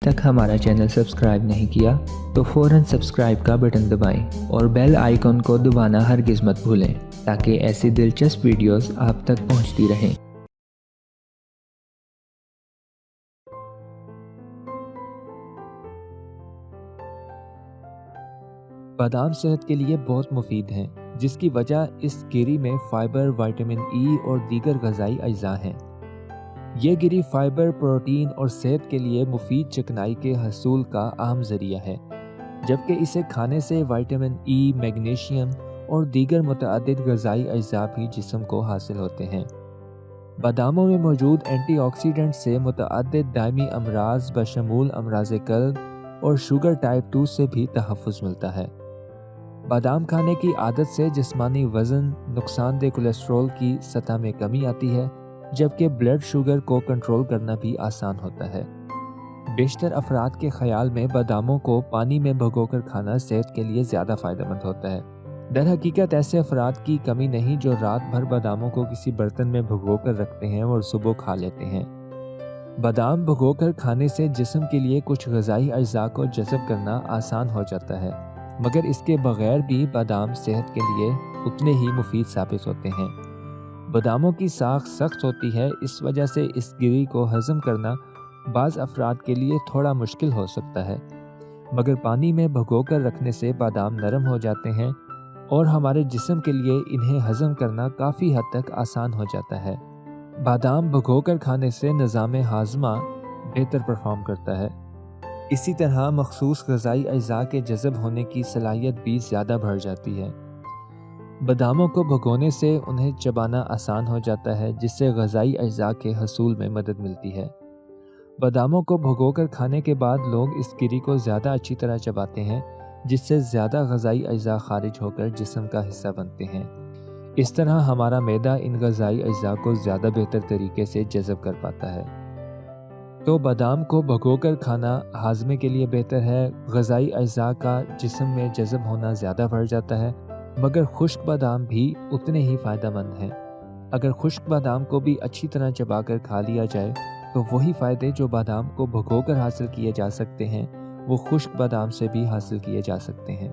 तक हमारा channel subscribe नहीं किया तो फ़ौरन सब्सक्राइब का बटन दबाएं और बेल आइकन को दबाना हरगिज़ मत भूलें ताकि ऐसी दिलचस्प वीडियोस आप तक पहुंचती रहें। बादाम सेहत के लिए बहुत मुफीद हैं, जिसकी वजह इस गिरी में फाइबर, विटामिन ई और दीगर ग़िज़ाई अज्जा हैं। ये गिरी फाइबर, प्रोटीन और सेहत के लिए मुफीद चिकनाई के हसूल का अहम ज़रिया है, जबकि इसे खाने से विटामिन ई, मैग्नीशियम और दीगर मुतअद्दिद ग़िज़ाई अज्जा भी जिस्म को हासिल होते हैं। बादामों में मौजूद एंटीऑक्सीडेंट से मुतअद्दिद दायमी अमराज बशमूल अमराज़ क़ल्ब और शुगर टाइप 2 से भी तहफ़्फ़ुज़ मिलता है। बादाम खाने की आदत से जिस्मानी वज़न, नुकसानदेह कोलेस्ट्रॉल की सतह में कमी आती है, जबकि ब्लड शुगर को कंट्रोल करना भी आसान होता है। बेशतर अफराद के ख्याल में बादामों को पानी में भिगोकर खाना सेहत के लिए ज़्यादा फ़ायदेमंद होता है। दर हकीकत ऐसे अफराद की कमी नहीं जो रात भर बादामों को किसी बर्तन में भिगोकर रखते हैं और सुबह खा लेते हैं। बादाम भिगोकर खाने से जिस्म के लिए कुछ ग़िज़ाई अज्जा को जज़ब करना आसान हो जाता है, मगर इसके बगैर भी बादाम सेहत के लिए उतने ही मुफीद साबित होते हैं। बादामों की साख सख्त होती है, इस वजह से इस गिरी को हज़म करना बाज़ अफराद के लिए थोड़ा मुश्किल हो सकता है, मगर पानी में भिगोकर रखने से बादाम नरम हो जाते हैं और हमारे जिस्म के लिए इन्हें हज़म करना काफ़ी हद तक आसान हो जाता है। बादाम भिगोकर खाने से निज़ाम हाज़मा बेहतर परफॉर्म करता है। इसी तरह मखसूस ग़िज़ाई अज्जा के जज़ब होने की सलाहियत भी ज़्यादा बढ़ जाती है। बादामों को भिगोने से उन्हें चबाना आसान हो जाता है, जिससे ग़िज़ाई अज्जा के हसूल में मदद मिलती है। बादामों को भिगोकर खाने के बाद लोग इस गिरी को ज़्यादा अच्छी तरह चबाते हैं, जिससे ज़्यादा ग़िज़ाई अज्जा खारिज होकर जिस्म का हिस्सा बनते हैं। इस तरह हमारा मैदा इन ग़िज़ाई अज्जा को ज़्यादा बेहतर तरीके से जज़ब कर पाता है। तो बादाम को भिगोकर खाना हाज़मे के लिए बेहतर है। ग़िज़ाई अज्जा का जिस्म में जज़ब होना ज़्यादा बढ़ जाता है, मगर खुश्क बादाम भी उतने ही फ़ायदेमंद हैं। अगर खुश्क बादाम को भी अच्छी तरह चबाकर खा लिया जाए तो वही फ़ायदे जो बादाम को भिगोकर हासिल किए जा सकते हैं, वो खुश्क बादाम से भी हासिल किए जा सकते हैं।